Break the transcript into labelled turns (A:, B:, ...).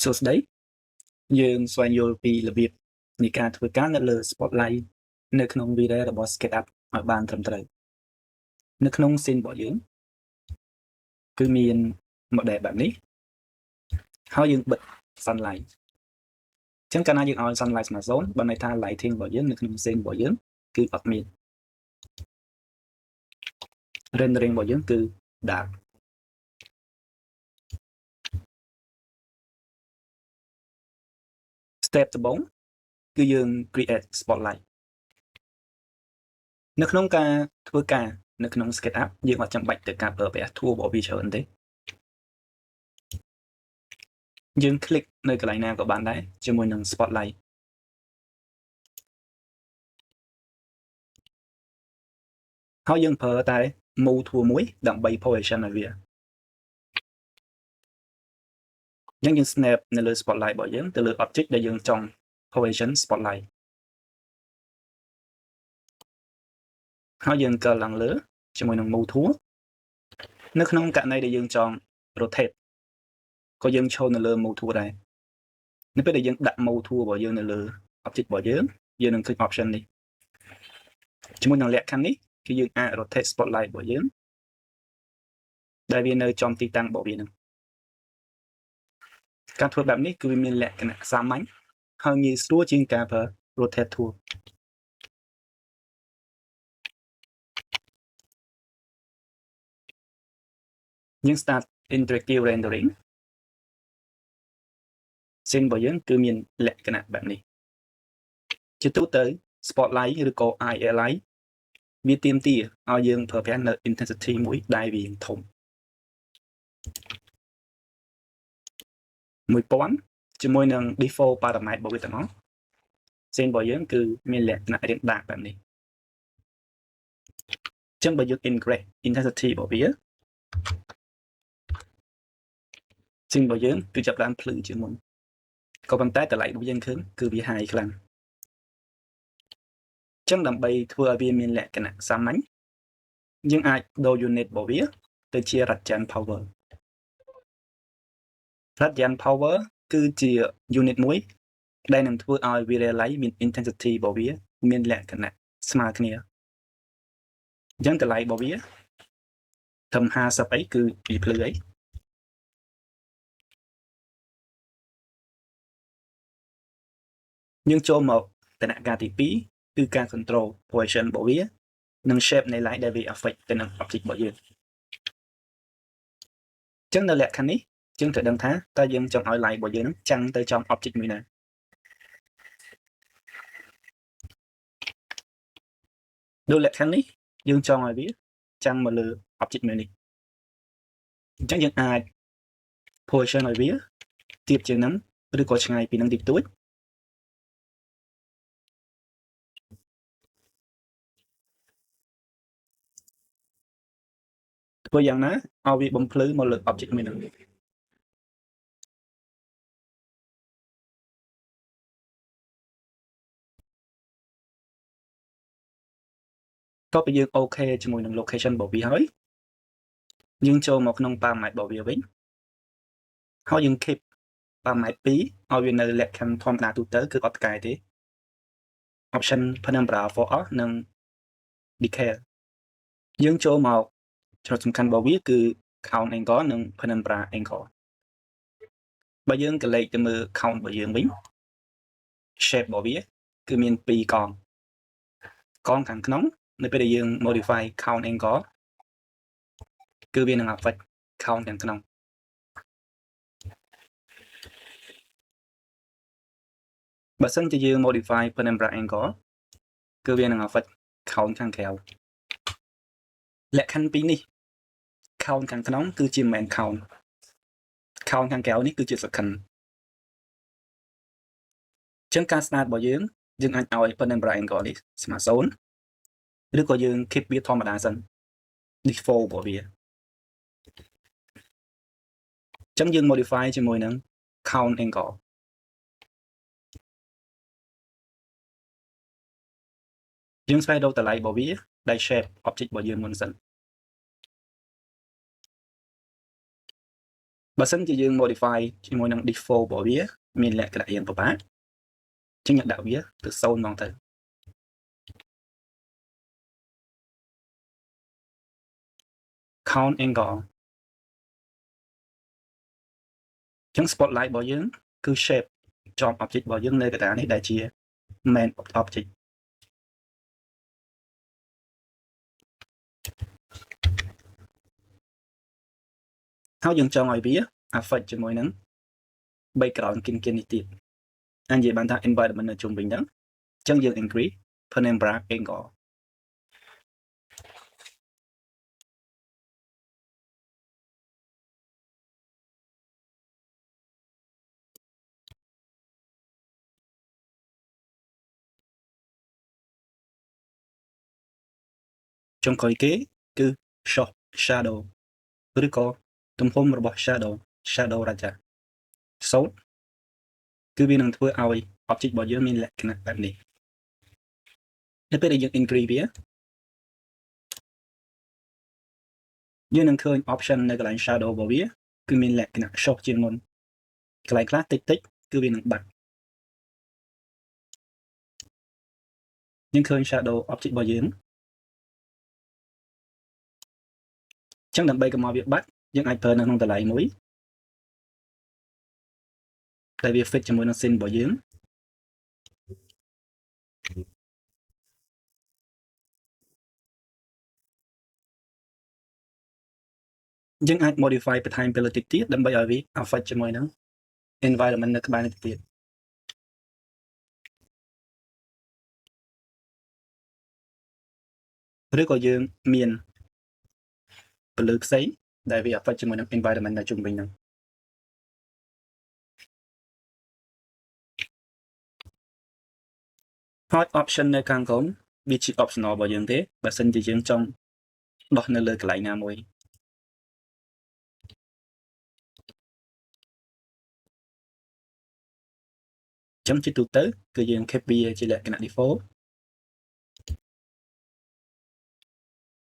A: សួស្តីយើងស្វែងយល់ពីរបៀបនៃការធ្វើការនៅលើ Spotlight នៅក្នុង video របស់ SketchUp ឲ្យបានត្រឹមត្រូវនៅក្នុង scene របស់យើងគឺមាន model បែបនេះហើយយើងបិទ sunlight អញ្ចឹងកាលណាយើងឲ្យ sunlight ស្មើ0បានន័យថា lighting របស់យើងនៅក្នុង scene របស់យើងគឺអត់មាន rendering របស់យើងគឺ dark step ដំបូងគឺយើង create spotlight នៅក្នុងការធ្វើការនៅក្នុង SketchUp យើងអត់ចាំបាច់ទៅការប្រើប្រាស់ tool របស់វាច្រើនទេយើង click នៅកន្លែងណាក៏បានដែរជាមួយនឹង spotlight ហើយយើងប្រើតែ move tool មួយដើម្បី position ឲ្យវាអញ្ចឹងយើង snap នៅលើ spotlight របស់យើងទៅលើ object ដែលយើងចង់ position spotlight ហើយយើងកើឡើងលើជាមួយនឹង move tool នៅក្នុងករណីដែលយើងចង់ rotate ក៏យើងឈរនៅលើ move tool ដែរនៅពេលដែលយើងដាក់ move tool របស់យើងនៅលើ object របស់យើងនឹងឃើញ option នេះជាមួយនឹងលក្ខខណ្ឌនេះគឺយើងអាច rotate spotlight របស់យើងដែលវានៅចំទីតាំងរបស់វានឹងការធ្វើបែបនេះគឺវាមានលក្ខណៈសាមញ្ញហើយងាយស្រួលជាងការប្រើ rotate tool យើង start interactive rendering scene របស់យើងគឺមានលក្ខណៈបែបនេះជាទូទៅ spotlight ឬក៏ ILI វាទាមទារឲ្យយើងប្រើប្រាស់នៅ intensity មួយដែលវាធំ1000ជាមួយនឹង default parameter របស់វាទាំងអស់ scene របស់យើងគឺមានលក្ខណៈរាងដាកបែបនេះអញ្ចឹងបើយើង increase intensity របស់វា scene របស់យើងគឺចាប់ផ្ដើមភ្លឺជាងមុនក៏ប៉ុន្តែតម្លៃរបស់យើងឃើញគឺវា high ខ្លាំងអញ្ចឹងដើម្បីធ្វើឲ្យវាមានលក្ខណៈសាមញ្ញយើងអាចដូរ unit របស់វាទៅជា radian power radian power គឺជា unit មួយដែលនឹងធ្វើឲ្យ Virelai មាន intensity របស់វាមានលក្ខណៈស្មើគ្នាអញ្ចឹងតម្លៃរបស់វាត្រឹម50អីគឺវាភ្លឺអីយើងចូលមកដំណាក់កាលទី2គឺការ control position របស់វានិង shape នៃ light ដែលវា affect ទៅនឹង object របស់យើងអញ្ចឹងនៅលក្ខខណ្ឌនេះយើងត្រូវដឹងថាតើយើងចង់ឲ្យ light របស់យើងចាំងទៅចំ object មួយណាដោយលក្ខខណ្ឌនេះយើងចង់ឲ្យវាចាំងមកលើ object មួយនេះអញ្ចឹងយើងអាច position ឲ្យវាទាបជាងហ្នឹងឬក៏ឆ្ងាយពីហ្នឹងតិចតួចធ្វើយ៉ាងណាឲ្យវាបំភ្លឺមកលើ object មួយហ្នឹងតទៅយើង OK ជាមួយនឹង location របស់វាហើយយើងចូលមកក្នុង parameter របស់វាវិញហើយយើង keep parameter 2ឲ្យវានៅលក្ខខណ្ឌធម្មតាទូទៅគឺអត់កែទេ option penumbra for all និង decay យើងចូលមកចំណុចសំខាន់របស់វាគឺ count angle និង penumbra angle បើយើងកលេចទៅមើល count របស់យើងវិញ shape របស់វាគឺមាន2កងខាងក្នុងនៅពេលដែលយើង modify count angle គឺវានឹង affect count ខាងក្នុងបើសិនជាយើង modify penumbra angle គឺវានឹង affect count ខាងក្រៅលក្ខខណ្ឌពីរនេះ count ខាងក្នុងគឺជា main count ខាងក្រៅនេះគឺជា second អញ្ចឹងការ start របស់យើងអាចឲ្យ penumbra angle នេះស្មើ0ឬក៏យើង keep វាធម្មតាសិន default របស់វាអញ្ចឹងយើង modify ជាមួយនឹង count angle យើងស្វែងរកតម្លៃរបស់វាដែល shape object របស់យើងមុនសិន បើសិនជាយើង modify ជាមួយនឹង default របស់វាមានលក្ខណៈយ៉ាងពិបាកអញ្ចឹងអ្នកដាក់វាទៅ0ហ្មងទៅ count angle អញ្ចឹង spotlight របស់យើងគឺ shape ជាប់ object របស់យើងនៅកណ្ដាលនេះដែលជា main object ហើយយើងចង់ឲ្យវា affect ជាមួយនឹង background គិននេះទៀតអាចនិយាយបានថា environment នៅជុំវិញហ្នឹងអញ្ចឹងយើង increase penumbra angle ចុងក្រោយគេគឺ shadow ឬក៏ទំហំរបស់ shadow raja 0គឺវានឹងធ្វើឲ្យ object របស់យើងមានលក្ខណៈបែបនេះនៅពេលដែលយើង increase វាយើងនឹងឃើញ option នៅកន្លែង shadow របស់វាគឺមានលក្ខណៈ short ជាងមុនកន្លែងខ្លះតិចគឺវានឹងបាត់យើងឃើញ shadow object របស់យើងអញ្ចឹងដើម្បីកុំឲ្យវាបាត់យើងអាចប្រើនៅក្នុងតម្លៃមួយដែលវា fit ជាមួយនឹង scene របស់យើងយើងអាច modify បន្ថែមពេលតិចទៀតដើម្បីឲ្យវា affect ជាមួយនឹង environment នៅក្បែរនេះទៀតឬក៏យើងមានពន្លឺផ្សេងដែលវា affect ជាមួយនឹង environment នៅជុំវិញហ្នឹងហើយ option នៅខាងក្រោមវាជា optional របស់យើងទេបើសិនជាយើងចង់ដោះនៅលើកន្លែងណាមួយអញ្ចឹងជាទូទៅគឺយើង keep វាជាលក្ខណៈ default